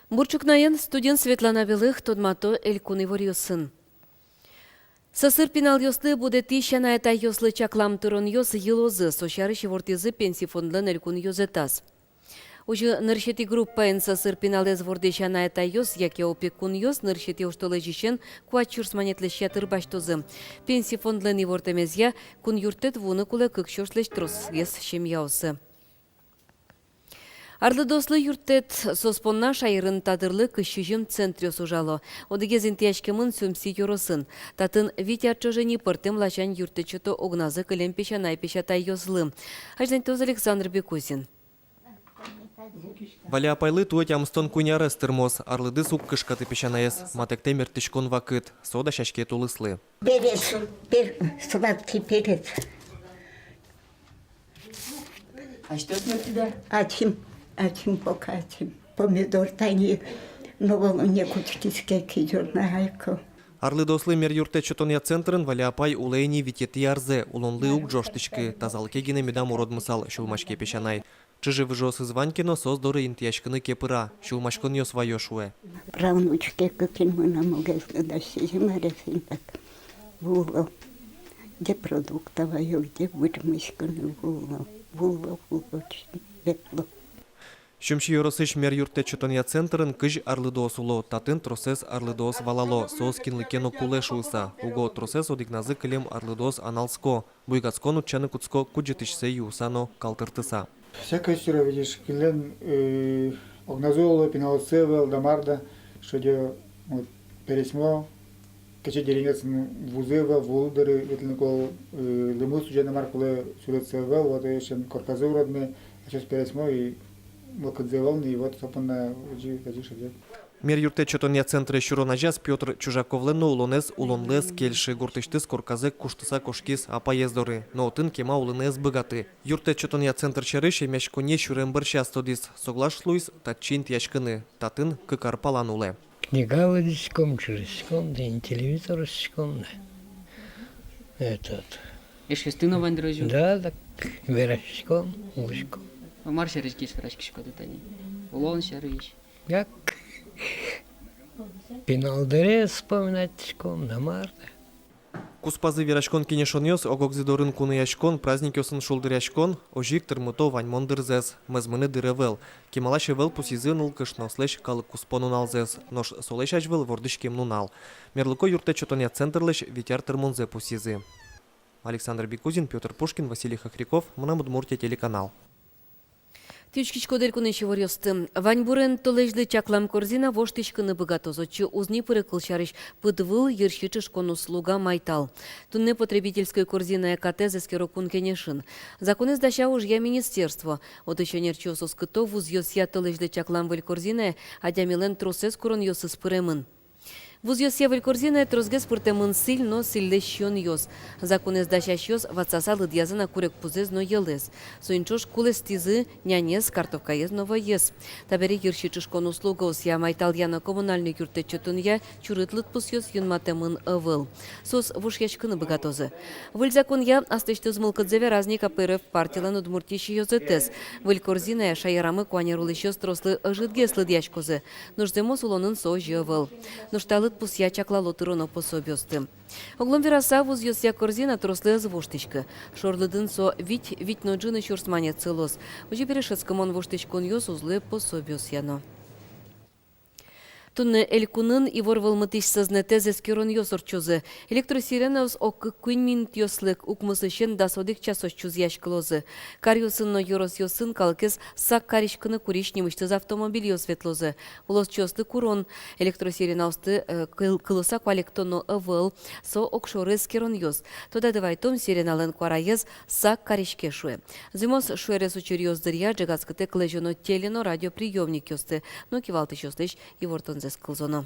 Бурчукнайын студент Светлана Белых тодмато элькуны ворьосын. Сасыр пинал йосты буде тищана это йослы чаклам тырон йос йылозы, сошары шевортезы пенсий фондлан элькун йозетас. Уже ныршети группа сасыр пиналез вордещана это йос, яке опекун йос, ныршети уштолы жишен куачурс манетлеща тырбаштозы. Пенсий фондлан и вортемезья кун юртет вуны кулы кыкшошлеш трос ес шемьяусы. Арлы-дослы юртет соспонна шайырын тадырлы кышыжым центре сужало. Одыгезин тяшкемын сөмси юросын. Татын витярчожени пыртым лачан юртечето огназы кылем пешанай пешатай йозлы. Аждантоз Александр Бекузин. Валя апайлы туать амстон куняры стырмоз, арлыды сук кышкаты пешанаес, матекте мертышкон вакыт, сода шашке тулыслы. Перец, сладкий перец. А что это у тебя? Ачим пока ачим. Помидор тайни, но волне кучкиске кидерна айко. Арлы-дослы мер юртечетон я центрын валя апай улейни витети ярзе, улонлы ук жоштышкы, тазалке гене медам уродмысал шулмашке пешанай. Чыжы выжосы званькино создоры интияшкыны кепыра, шулмашкын ё свое шуэ. Правнучке каким мы нам угезны дощизим арефинтак. Вуло. Где продуктовое, где вырмышканы вуло. Вуло, ветло. Шумши yorosыш мер юртечетон я центрын кыж арлы-дос уло, татын тросес арлы-дос валало, соос кинлыкено куле шуыса. Уго тросес одигназы кылем арлы-дос аналско, буйгацкон учаны куцко куджетышсе юсано калтыртыса. Всякая сюра, видишь, килен огназоло, пиналоцевел, дамарда, что дело пересмо, каче деревец вузева, вулдары, ветленкол, лимус уже на маркуле сюрецевел, вот еще корказы уродные, сейчас пересмо и мокадзевел, и вот сопанна уджи, шадет. Мер юртечетон я центре шуронажас Петр Чужаковлено улонес улонлес кельши гуртыштыс корказы куштыса кошкис апаездоры, но тын кема улынес богаты. Юртечетон я центр чарыше мяшконе шурембырща стодис, соглашлуис татчин тяшкыны, татын кыкарпалануле. Книгалочком, чурочком, да и телевизорочком, да. Этот. Еще стыно вандражу. Да, так, верочком, ушком. Марша речкиш врачки шкода тани. Улон шарыш. Як пиналдыре вспоминатчком, на марта. Куспазы верашкон кинешон йос, огокзидорын куны яшкон, праздник йосын шулдыряшкон, ожик тырмуто ваньмон дырзес, мезмыны дыревел. Кемала шевел пусизы нылкыш нослеш калык куспонун алзес, нош солеш ажвел вордышкем нунал. Мерлыко юртечетон я центрлеш витяр тырмунзе пусизы. Александр Бекузин, Петр Пушкин, Василий Хохряков, Мунамудмуртия, телеканал. Тючкичко делькуны шеворёсты. Ваньбурен толежды чаклам корзина воштышкыны богатозочу узни пырыкылшарыш пыдвыл ершичышкон услуга майтал. Тунне потребительской корзина ЭКТ зескерокун кенешин. Закон издаща уж я министерство. От еще нерчос оскыто вуз йосья толежды чаклам выль корзина, адямилен тросес курон йосыс пыремын. Вуз йосья выль корзина тросгес пыртемын силь, но сильдещен йос. Закон издащаш йос ватсаса лыдьязына курек пузез, но елес. Соинчош кулес тизы нянес картовка ез нова ез. Табери ершичышкон услуга осья майтал яна коммунальный юртечетун я чурытлыт пус йос юнматемын ывыл. Сос вушьячкыны богатозы. Выль закон я астыштыз мылкыдзеве разник АПРФ партиялан удмуртищи йозетес. Выль корзина шайарамы куанерулыш йос трослы ыжытгес лыдьячкозы. Нуждемос улонын со жывыл. Нужталы пусья чаклало тыроно пособёсты. Оглом вераса вуз йосья корзина трослы звуштышкы. Шорлыдын со вить ноджины чурсмане целос. Уже перешецкомон вуштышкон йос узлы пособёс яно. Тунны элькунын и ворвал мытыш сознете зескерон йосорчузы. Электросиренос ок куин минут йослык укмысышен дасодик часос чуз яшкылозы. Карьосын но йорос йосын калкес сак каришкыны куриш немыштыз автомобиль йосветлозы. Улос чослы курон. Электросиренаусты кылыса квалектоно ывыл со окшоры скерон йос. Тода давайтом сиренален квараез сак каришке шуэ. Зимос шуэрес учер йоздырья джагацкыте клежоно телено радиоприемник йосты. Но кивалтыш йостыш и вортон скылзоно.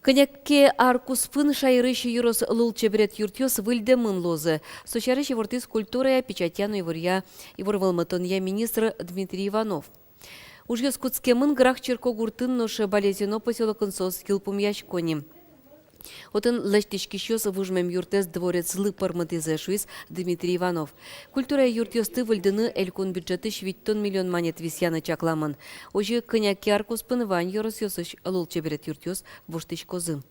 Конякке аркуспын шайрыш юрос лулчебрет юртьос выльдемын лозы. Сочарыш вортис культура печатяну иворья иворвалматон я министр Дмитрий Иванов. Ужьёс куцкемын грах черко гуртын ноше болезино поселокын сос килпум яшкони. Отын лештичкищос вужмем юртес дворец злы парматизешуис Дмитрий Иванов. Культура юртёсты выльдыны элькун бюджеты 8 миллион монет висяны чакламын. Ожи кыняки аркус пынывань йорос ёсыш лул чеберет юртёс воштычкозы.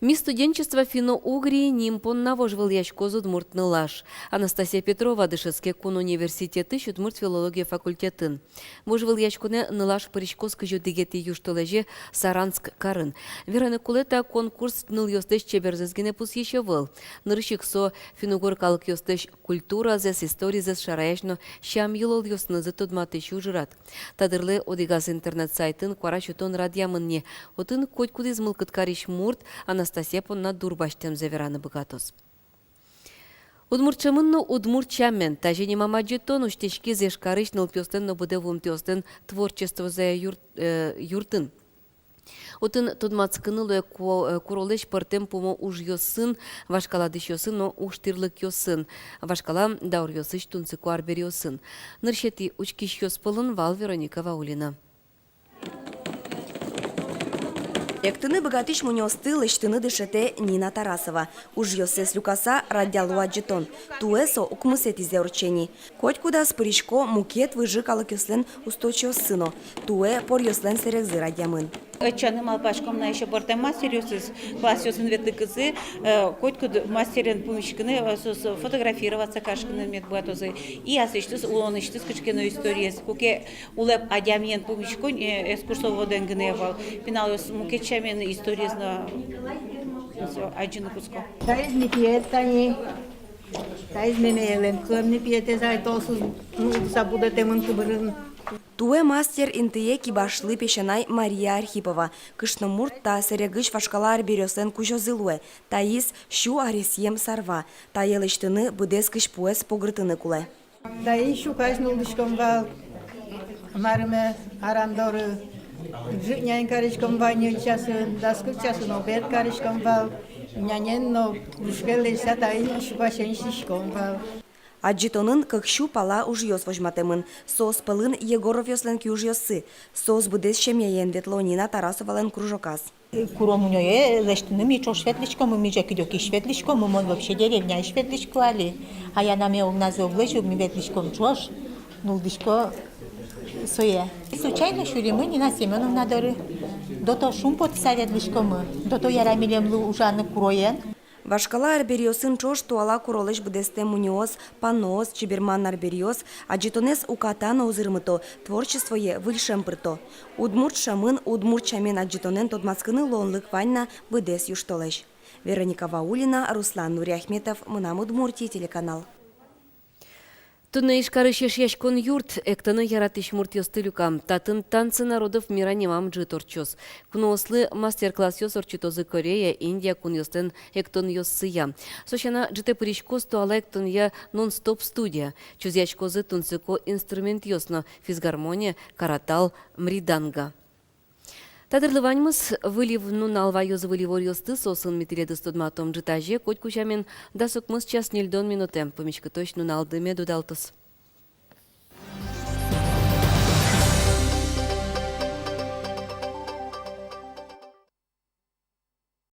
Ми студенчества финно-угрии нимпон навожвал яшкозу дмуртнылаш. Анастасия Петрова дышецке кун университеты шутмурт филология факультетін. Можвал яшкуне нылаш паричкоз кыжу дегети юштолеже Саранск карын. Вераны кулета конкурс ныл ёстеш чеберзезгене пус еще выл. Нырщик со финугор калык ёстеш культура зес история зес шараяшно шам юлол ёстнызы tudматы шужырат. Тадырлы одигаз интернет-сайтын квара шутон радиамынне. Отын коть кудыз мылкыт кариш мурт, Анастасия понна дурбаштем завераны богатос. Удмуртчамынно удмуртчамен, тажени мамаджетон уштечки зешкарыш нылпёстен нобыдевум тёстен творчество за юртын. Отын tudмацкынылы куролеш пыртем помо уж йосын, вашкаладыш йосын, но уштирлык йосын. Вашкала даур йосыш тунцыку арбер йосын. Ныршети учкиш йоспылын Вал Вероника Ваулина. Ектыны богатыш мунёсты лыштыны дышете Нина Тарасова. Уж йосес люкаса радиалу аджетон. Туэсо укмысет изе урчени. Коть куда спыришко мукет выжикало кёслен устойчиво сыно. Туэ пор йослен серегзы радиамын. Чаны малпашком на еще борте мастерюсыз, класс ёсын ветлы кызы, коть куд мастерен помещканы, фотографироваться кашканы медбатозы. И асыштыз улоныштыз кычкены историес. Куке улеп адямиен помещкон экскурсоводен гневал. Пинал ёс мукетчамен историес на аджины куско. Тайз не пьетани, тайз менелен, кем не пьете зайтосыз, забудете мынтыбырын. Туэ мастер интые кибашлы пешенай Мария Архипова. Кышнымурт та серегыш вашкалар берёсен кужозылуэ. Таис щу аресьем сарва. Та елыштыны быдескыш пуэс погрытыны куле. Да ищу каждый дышком вал, марме арандоры, житнян каричком ваню часы, даску часы, но бед каричком вал, нянен, но дышкелеся таин шубашен шишком вал. Аджитонын кыкшу пала уж йос вожматемын. Сос пылын Егоров йослен кюж йосы. Сос будес шемьяен ветло Нина Тарасовален кружокас. Куромунёе лештыным и чош светличком, и ми жекидёки светличком, мы вообще деревня и светличквали. А я на меня угназу облежу, ми ветличком чош, нулдичко сое. Случайно шуримы Нина Семеновна доры. Дото шум подписа ветличком, дото ярамилем лу ужаны куроен. Вашкала арбериосын чош туала куролеш будесте муниоз, панос, чиберман арбериоз, аджитонес укатана узырмыто, творчество е выльшемпырто. Удмурт шамын, удмурт чамен аджитонен тодмацкыны лонлык ваньна будес юштолеш. Вероника Ваулина, Руслан Нуриахметов, Мынам Удмуртия, телеканал. Тунна ишкарышеш яшкон юрт, эктаны яратыш мурт ёстылюкам, татын танцы народов мира немам джиторчос. Кунослы мастер-класс ёсорчитозы Корея, Индия кун ёстен эктон ёссыя. Сошана джите пыришкос туала эктон я нон-стоп студия. Чуз яшкозы тунцыко инструмент ёсно, физгармония, каратал, мриданга. Тадырлываньмыз вылив нуналва ёзы выливор ёсты сосын метиледы студматом джитаже, коть кучамен дасукмыз час нельдон минутем, помечка точно налды медудалтыс.